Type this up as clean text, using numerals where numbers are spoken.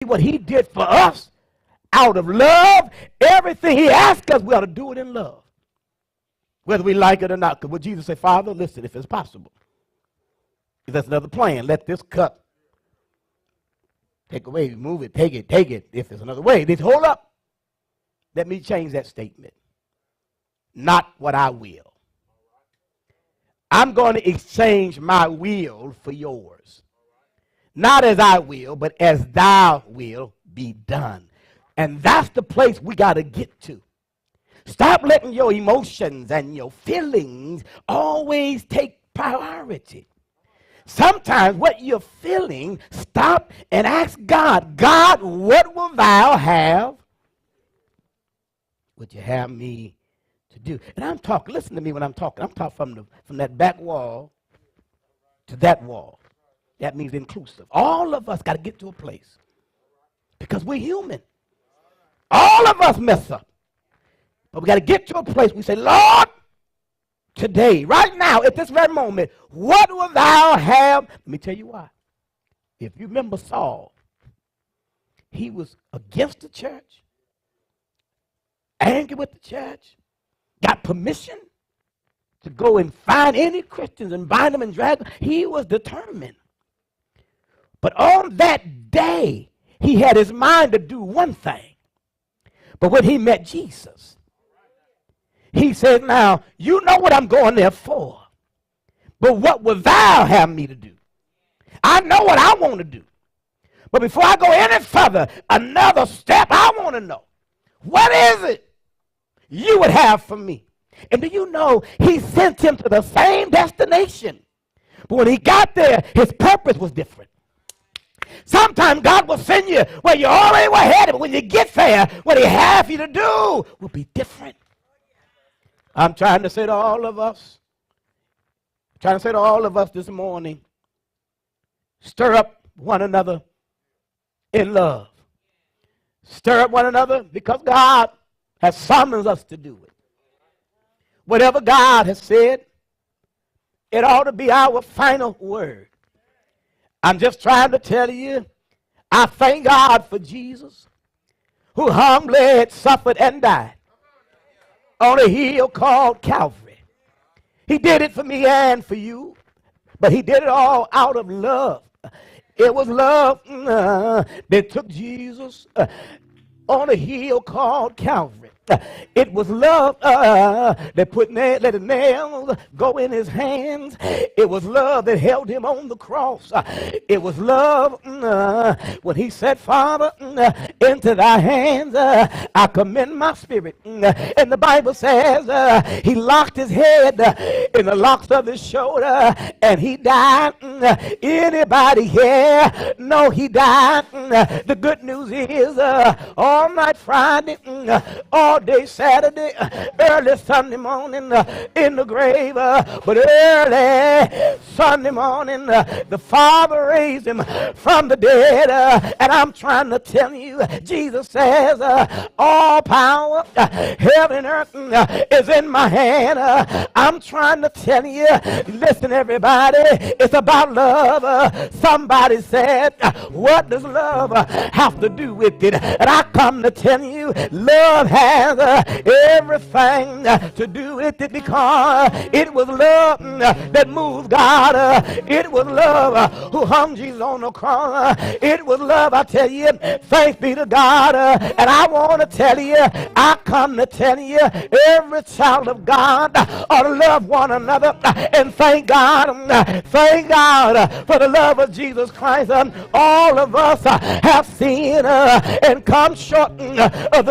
what he did for us out of love. Everything he asked us, we ought to do it in love, whether we like it or not. Because what Jesus said, Father, listen, if it's possible, if that's another plan, let this cup take away, move it, take it. If there's another way, then hold up. Let me change that statement. Not what I will. I'm going to exchange my will for yours. Not as I will, but as thou will be done. And that's the place we got to get to. Stop letting your emotions and your feelings always take priority. Sometimes what you're feeling, stop and ask God, God, what will thou have? Would you have me to do? And I'm talking, listen to me when I'm talking. I'm talking from that back wall to that wall. That means inclusive. All of us got to get to a place because we're human. All of us mess up. But we got to get to a place we say, Lord, today, right now, at this very moment, what will thou have? Let me tell you why. If you remember Saul, he was against the church, angry with the church, got permission to go and find any Christians and bind them and drag them. He was determined. But on that day, he had his mind to do one thing. But when he met Jesus, he said, now, you know what I'm going there for. But what will thou have me to do? I know what I want to do. But before I go any further, another step, I want to know, what is it you would have for me? And do you know, he sent him to the same destination. But when he got there, his purpose was different. Sometimes God will send you where you already were headed, but when you get there, what he has for you to do will be different. I'm trying to say to all of us, this morning, stir up one another in love. Stir up one another because God has summoned us to do it. Whatever God has said, it ought to be our final word. I'm just trying to tell you, I thank God for Jesus, who humbly suffered and died on a hill called Calvary. He did it for me and for you, but he did it all out of love. It was love that took Jesus on a hill called Calvary. It was love that let the nails go in his hands. It was love that held him on the cross. It was love when he said, Father, into thy hands I commend my spirit. And the Bible says he locked his head in the locks of his shoulder and he died. Anybody here know he died? The good news is all night Friday, all day Saturday, early Sunday morning in the grave, but early Sunday morning the Father raised him from the dead. And I'm trying to tell you, Jesus says all power, heaven and earth is in my hand. I'm trying to tell you, listen everybody, it's about love. Somebody said, what does love have to do with it? And I come to tell you, love has everything to do with it because it was love that moved God. It was love who hung Jesus on the cross. It was love, I tell you, thanks be to God. And I want to tell you, I come to tell you, every child of God ought to love one another and thank God. Thank God for the love of Jesus Christ. All of us have sinned and come short of the